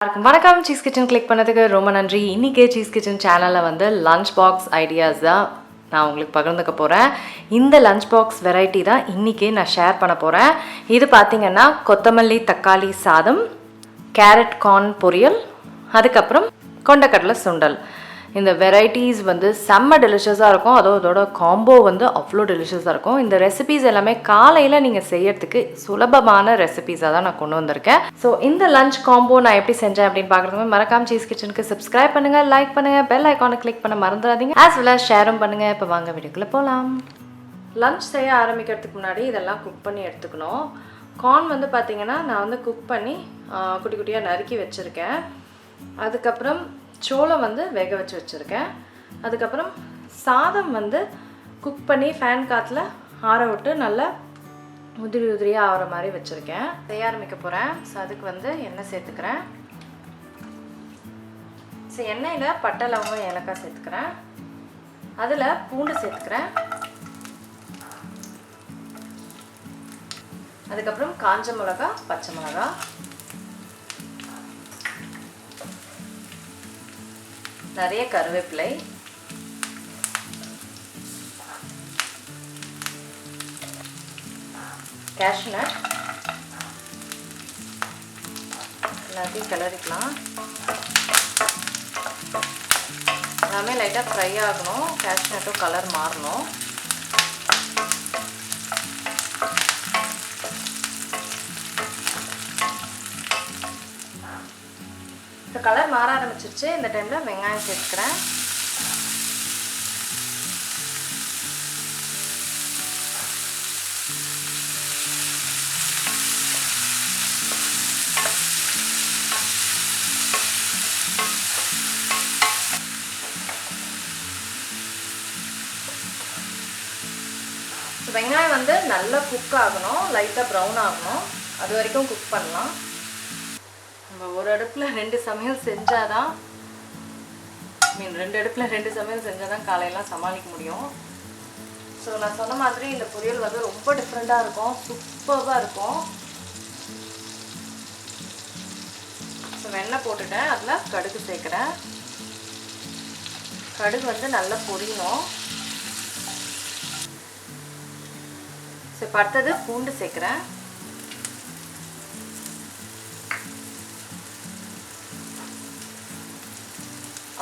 வணக்கம் cheese kitchen click பண்ணதுக்கு ரொம்ப நன்றி. இன்றைக்கே சீஸ் கிச்சன் சேனலில் வந்து லஞ்ச் பாக்ஸ் ஐடியாஸ் தான் நான் உங்களுக்கு பகிர்ந்துக்க போகிறேன். இந்த லஞ்ச் பாக்ஸ் வெரைட்டி தான் இன்றைக்கே நான் ஷேர் பண்ண போகிறேன். இது பார்த்திங்கன்னா கொத்தமல்லி தக்காளி சாதம், கேரட் கார்ன் பொரியல், அதுக்கப்புறம் கொண்டக்கடலை சுண்டல். இந்த வெரைட்டிஸ் வந்து செம்ம டெலிஷியஸாக இருக்கும். அதோட காம்போ வந்து அவ்வளோ டெலிஷியஸாக இருக்கும். இந்த ரெசிபீஸ் எல்லாமே காலையில் நீங்கள் செய்யறதுக்கு சுலபமான ரெசிபீஸாக தான் நான் கொண்டு வந்திருக்கேன். ஸோ இந்த லஞ்ச் காம்போ நான் எப்படி செஞ்சேன் அப்படின்னு பார்க்குறதுக்கு மறக்காம சீஸ் கிச்சனுக்கு சப்ஸ்கிரைப் பண்ணுங்கள், லைக் பண்ணுங்கள், பெல் ஐக்கானை கிளிக் பண்ண மறந்துடாதீங்க. ஆஸ் வெல் as ஷேரும் பண்ணுங்கள். இப்போ வாங்க வீடியோக்குள்ளே போகலாம். லஞ்ச் செய்ய ஆரம்பிக்கிறதுக்கு முன்னாடி இதெல்லாம் குக் பண்ணி எடுத்துக்கணும். கார்ன் வந்து பார்த்திங்கன்னா நான் வந்து குக் பண்ணி குட்டி குட்டியாக நறுக்கி வச்சுருக்கேன். அதுக்கப்புறம் சோளம் வந்து வேக வச்சு வச்சுருக்கேன். அதுக்கப்புறம் சாதம் வந்து குக் பண்ணி ஃபேன் காற்றுல ஆற விட்டு நல்லா உதிரி உதிரியாக ஆகிற மாதிரி வச்சுருக்கேன். செய்ய ஆரம்பிக்க போகிறேன். ஸோ அதுக்கு வந்து எண்ணெய் சேர்த்துக்கிறேன். ஸோ எண்ணெயில் பட்டை லவங்கம் ஏலக்காய் சேர்த்துக்கிறேன். அதில் பூண்டு சேர்த்துக்கிறேன். அதுக்கப்புறம் காஞ்ச மிளகா, பச்சை மிளகா, நிறைய கருவேப்பிலை, கேஷ்யூ நட் எல்லாத்தையும் கிளறிக்கலாம். எல்லாமே லைட்டாக ஃப்ரை ஆகணும். கேஷ்யூ நட்டும் கலர் மாறணும். இப்போ கலர் மாற ஆரம்பிச்சிருச்சு. இந்த டைமில் வெங்காயம் சேர்த்துக்கிறேன். வெங்காயம் வந்து நல்லா குக் ஆகணும், லைட்டாக ப்ரௌன் ஆகணும். அது வரைக்கும் குக் பண்ணலாம். நம்ம ஒரு அடுப்பில் 2 சமையல் செஞ்சால் தான், ரெண்டு அடுப்பில் 2 சமையல் செஞ்சால் தான் காலையெல்லாம் சமாளிக்க முடியும். ஸோ நான் சொன்ன மாதிரி இந்த பொரியல் வந்து ரொம்ப டிஃப்ரெண்ட்டாக இருக்கும், சூப்பராக இருக்கும். ஸோ வெண்ணெய் போட்டுட்டேன். அதில் கடுகு சேர்க்குறேன். கடுகு வந்து நல்லா பொரியணும். ஸோ இப்போ அடுத்தது பூண்டு சேர்க்குறேன்.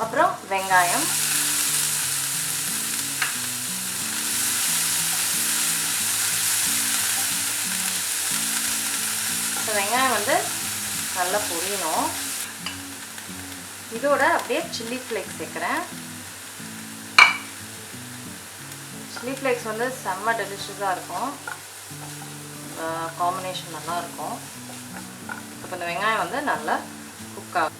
அப்புறம் வெங்காயம், வெங்காயம் வந்து நல்லா பொரியணும். இதோட அப்படியே சில்லி ஃப்ளேக்ஸ் சேர்க்குறேன். சில்லி ஃப்ளேக்ஸ் வந்து செம்ம டெலிஷியஸாக இருக்கும். காம்பினேஷன் நல்லா இருக்கும். இப்போ இந்த வெங்காயம் வந்து நல்லா குக் ஆகும்.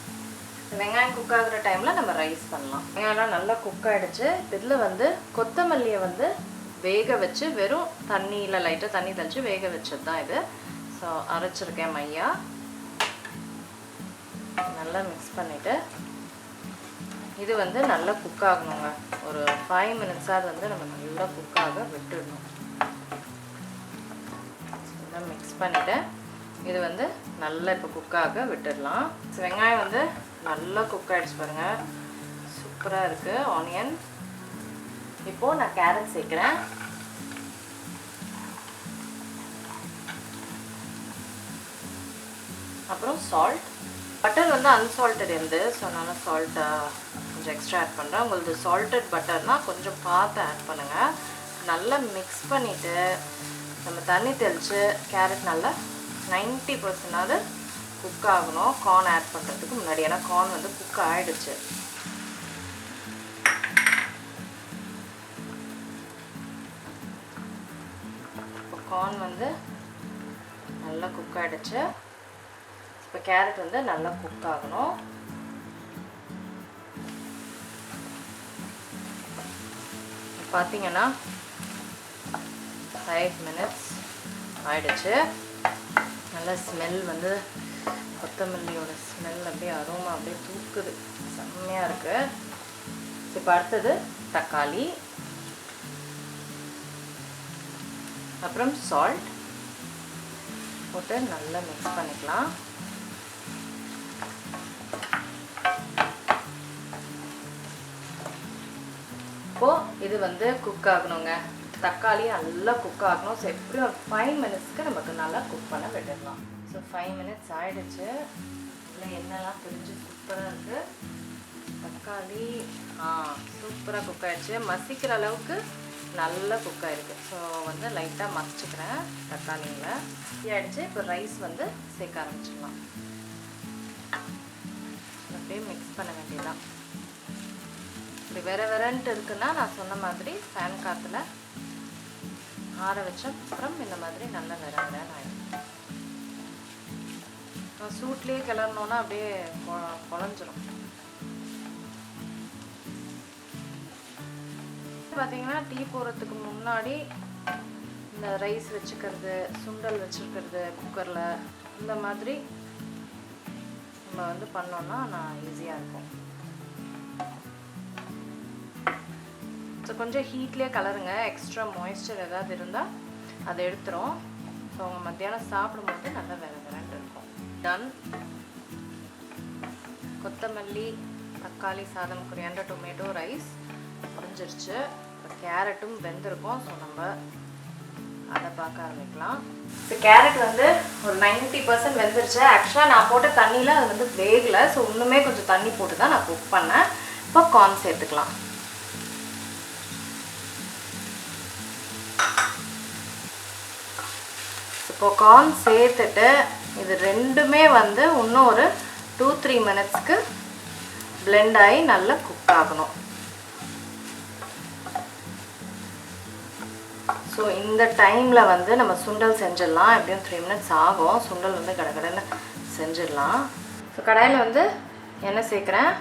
வெங்காயம் குக் ஆகுற டைமில் நம்ம ரைஸ் பண்ணலாம். வெங்காயம்லாம் நல்லா குக் ஆகிடுச்சு. இதில் வந்து கொத்தமல்லியை வந்து வேக வச்சு வெறும் தண்ணியில் லைட்டாக தண்ணி தெளித்து வேக வச்சது தான் இது. ஸோ அரைச்சிருக்கேன் மையா. நல்லா மிக்ஸ் பண்ணிவிட்டு இது வந்து நல்லா குக் ஆகணுங்க. ஒரு 5 மினிட்ஸாக அது வந்து நம்ம நல்லா குக் ஆக விட்டுடணும். நல்லா மிக்ஸ் பண்ணிவிட்டு இது வந்து நல்லா இப்போ குக்காக விட்டுடலாம். வெங்காயம் வந்து நல்லா குக் ஆகிடுச்சு பாருங்கள், சூப்பராக இருக்குது. ஆனியன். இப்போது நான் கேரட் சேர்க்குறேன். அப்புறம் சால்ட். பட்டர் வந்து அன்சால்ட்டட் இருந்து, ஸோ அதனால் சால்ட்டை கொஞ்சம் எக்ஸ்ட்ரா ஆட் பண்ணுறேன். உங்களுக்கு சால்ட்டட் பட்டர்னால் கொஞ்சம் பார்த்து ஆட் பண்ணுங்கள். நல்லா மிக்ஸ் பண்ணிவிட்டு நம்ம தண்ணி தெளித்து கேரட் நல்லா 90% குக் ஆகணும் கார்ன் ஆட் பண்ணுறதுக்கு முன்னாடி. ஏன்னா கார்ன் வந்து குக் ஆகிடுச்சு. இப்போ கார்ன் வந்து நல்லா குக் ஆகிடுச்சு. இப்போ கேரட் வந்து நல்லா குக் ஆகணும். பார்த்தீங்கன்னா 5 மினிட்ஸ் ஆயிடுச்சு. நல்ல ஸ்மெல் வந்து கொத்தமல்லியோட ஸ்மெல் அப்படியே அரோமா அப்படியே தூக்குது, செம்மையாக இருக்குது. இப்போ அடுத்தது தக்காளி, அப்புறம் சால்ட் போட்டு நல்லா மிக்ஸ் பண்ணிக்கலாம். இப்போது இது வந்து குக் ஆகணுங்க. தக்காளி நல்லா குக் ஆகணும். ஸோ எப்படியும் ஒரு 5 மினிட்ஸ்க்கு நமக்கு நல்லா குக் பண்ண விட்டுடலாம். ஸோ 5 மினிட்ஸ் ஆகிடுச்சு. இதில் எண்ணெய்லாம் பிரிஞ்சு சூப்பராக இருக்குது. தக்காளி சூப்பராக குக் ஆகிடுச்சு. மசிக்கிற அளவுக்கு நல்லா குக் ஆகிருக்கு. ஸோ வந்து லைட்டாக மசிச்சுக்கிறேன் தக்காளியில். ஆகிடுச்சு. இப்போ ரைஸ் வந்து சேர்க்க ஆரம்பிச்சிடலாம். அப்படியே மிக்ஸ் பண்ண வேண்டியதான். இப்படி வேறன்ட்டு இருக்குன்னா நான் சொன்ன மாதிரி ஃபேன் காற்றுல ஆற வச்ச அப்புறம் இந்த மாதிரி நல்லா வேறன்னு ஆகிடும். சூட்லேயே கிளறணுன்னா அப்படியே குழஞ்சிரும். பார்த்தீங்கன்னா டீ போடுறதுக்கு முன்னாடி இந்த ரைஸ் வச்சுக்கிறது, சுண்டல் வச்சுருக்கிறது குக்கரில், இந்த மாதிரி நம்ம வந்து பண்ணோன்னா நான் ஈஸியாக இருக்கும். ஸோ கொஞ்சம் ஹீட்லேயே கலருங்க. எக்ஸ்ட்ரா மாய்ஸ்சர் ஏதாவது இருந்தால் அதை எடுத்துரும். ஸோ அவங்க மத்தியானம் சாப்பிடும்போது நல்லா வேறன்னு இருக்கும். டன். கொத்தமல்லி, தக்காளி சாதம், கொரியாண்டர், டொமேட்டோ ரைஸ் முடிஞ்சிருச்சு. இப்போ கேரட்டும் வெந்திருக்கும். ஸோ நம்ம அதை பார்க்க ஆரம்பிக்கலாம். இப்போ கேரட் வந்து ஒரு 90% வெந்துருச்சு. ஆக்சுவலாக நான் போட்ட தண்ணியில் அது வந்து வேகலை. ஸோ இன்னுமே கொஞ்சம் தண்ணி போட்டு தான் நான் குக் பண்ணேன். இப்போ கார்ன் சேர்த்துக்கலாம். இப்போ கார்ன் சேர்த்துட்டு இது ரெண்டுமே வந்து இன்னும் ஒரு 2-3 மினிட்ஸ்க்கு பிளெண்ட் ஆகி நல்லா குக் ஆகணும். ஸோ இந்த டைமில் வந்து நம்ம சுண்டல் செஞ்சிடலாம். எப்படியும் 3 மினிட்ஸ் ஆகும். சுண்டல் வந்து கடகடன்னு செஞ்சிடலாம். ஸோ கடாயில் வந்து எண்ணெய் சேர்க்குறேன்.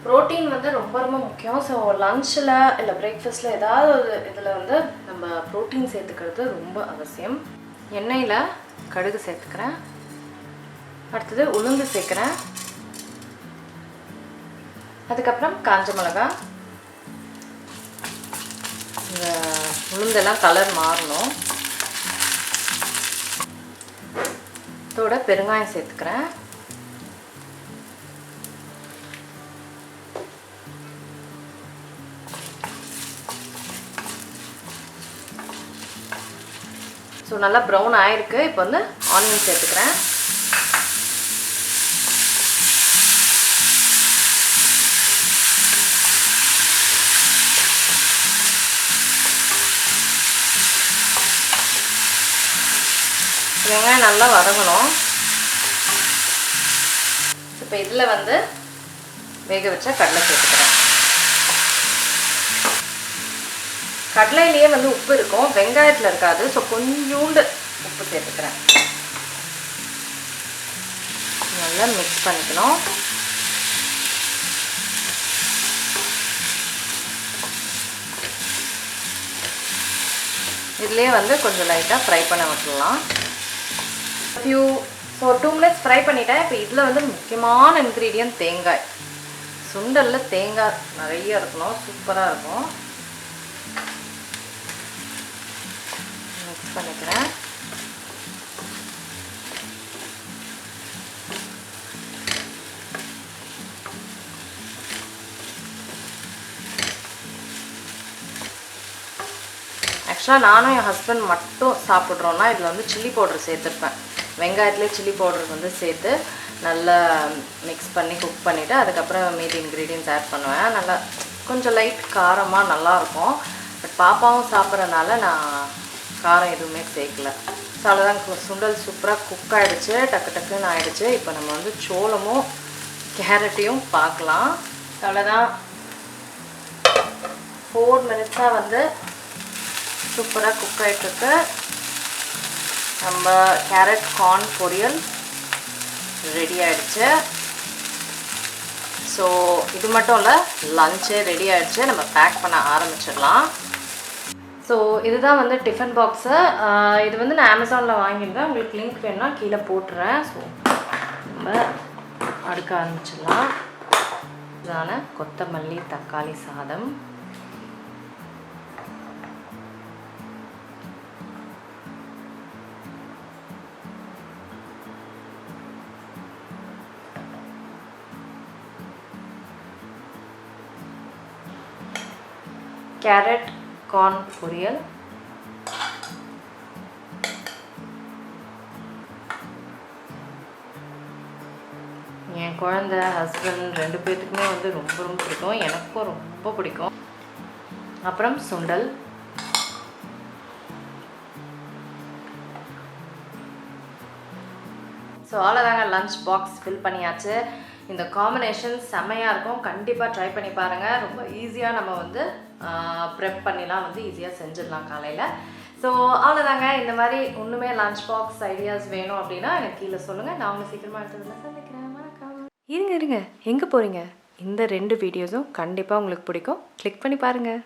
ப்ரோட்டீன் வந்து ரொம்ப ரொம்ப முக்கியம். ஸோ லஞ்சில் இல்லை பிரேக்ஃபாஸ்ட்டில் ஏதாவது ஒரு இதில் வந்து நம்ம ப்ரோட்டீன் சேர்த்துக்கிறது ரொம்ப அவசியம். எண்ணெயில் கடுகு சேர்த்துக்கிறேன். அடுத்தது உளுந்து சேர்க்குறேன். அதுக்கப்புறம் காஞ்ச மிளகா. இந்த உளுந்தெல்லாம் கலர் மாறணும். இதோட பெருங்காயம் சேர்த்துக்கிறேன். ஸோ நல்லா ப்ரௌன் ஆகிருக்கு. இப்போ வந்து ஆனியன் சேர்த்துக்கிறேன். வெங்காயம் நல்லா வதங்கணும். இப்போ இதில் வந்து வேக வச்ச கடலை சேர்த்துக்கிறேன். கடலையிலேயே வந்து உப்பு இருக்கும், வெங்காயத்தில் இருக்காது. ஸோ கொஞ்சோண்டு உப்பு சேர்த்துக்கிறேன். நல்லா மிக்ஸ் பண்ணிக்கணும். இதுலேயே வந்து கொஞ்சம் லைட்டாக ஃப்ரை பண்ண விட்டுடலாம். ஸோ 2 மினிட்ஸ் ஃப்ரை பண்ணிட்டேன். இப்போ இதில் வந்து முக்கியமான இன்க்ரீடியன்ட் தேங்காய். சுண்டலில் தேங்காய் நிறைய இருக்கணும், சூப்பராக இருக்கும். மிக்ஸ் பண்ணிக்கிறேன். ஆக்சுவலாக நானும் என் ஹஸ்பண்ட் மட்டும் சாப்பிட்றோன்னா இதில் வந்து சில்லி பவுடர் சேர்த்துருப்பேன். வெங்காயத்துலேயே சில்லி பவுடர் வந்து சேர்த்து நல்லா மிக்ஸ் பண்ணி குக் பண்ணிவிட்டு அதுக்கப்புறம் மீதி இன்க்ரீடியன்ஸ் ஆட் பண்ணுவேன். நல்லா கொஞ்சம் லைட் காரமாக நல்லாயிருக்கும். பட் பாப்பாவும் சாப்பிட்றதுனால நான் காரம் எதுவுமே சேர்க்கல. ஸோ அவ்வளோதான். சுண்டல் சூப்பராக குக் ஆகிடுச்சு, டக்குன்னு ஆகிடுச்சு. இப்போ நம்ம வந்து சோளமும் கேரட்டையும் பார்க்கலாம். அவ்வளோதான். 4 மினிட்ஸாக வந்து சூப்பராக குக் ஆகிட்டுருக்கு. நம்ம கேரட் கார்ன் பொரியல் ரெடி ஆகிடுச்சு. ஸோ இது மட்டும் இல்லை, லஞ்சே ரெடி ஆகிடுச்சு. நம்ம பேக் பண்ண ஆரம்பிச்சிடலாம். ஸோ இதுதான் வந்து டிஃபன் பாக்ஸு. இது வந்து நான் அமேசானில் வாங்கியிருந்தேன். உங்களுக்கு லிங்க் வேணும்னா கீழே போட்டுறேன். ஸோ நம்ம அடுக்க ஆரம்பிச்சிடலாம். இதான கொத்தமல்லி தக்காளி சாதம். கேரட் கார்ன் பொரியல், என் குழந்தை ஹஸ்பண்ட் 2 பேர்த்துக்குமே வந்து ரொம்ப ரொம்ப பிடிக்கும், எனக்கும் ரொம்ப பிடிக்கும். அப்புறம் சுண்டல், ஸோ அவ்வளோதாங்க. லஞ்ச் பாக்ஸ் ஃபில் பண்ணியாச்சு. இந்த காம்பினேஷன் செம்மையாக இருக்கும், கண்டிப்பாக ட்ரை பண்ணி பாருங்கள். ரொம்ப ஈஸியாக நம்ம வந்து ப்ரெப் பண்ணிலாம் வந்து ஈஸியாக செஞ்சிடலாம் காலையில். ஸோ அவ்வளோதாங்க. இந்த மாதிரி ஒன்றுமே லஞ்ச் பாக்ஸ் ஐடியாஸ் வேணும் அப்படின்னா எனக்கு கீழே சொல்லுங்கள், நான் உங்களை சீக்கிரமாக எடுத்துகிட்டு சந்திக்கிறேன். வணக்கம். இருங்க எங்கே போகிறீங்க? இந்த 2 வீடியோஸும் கண்டிப்பாக உங்களுக்கு பிடிக்கும், கிளிக் பண்ணி பாருங்கள்.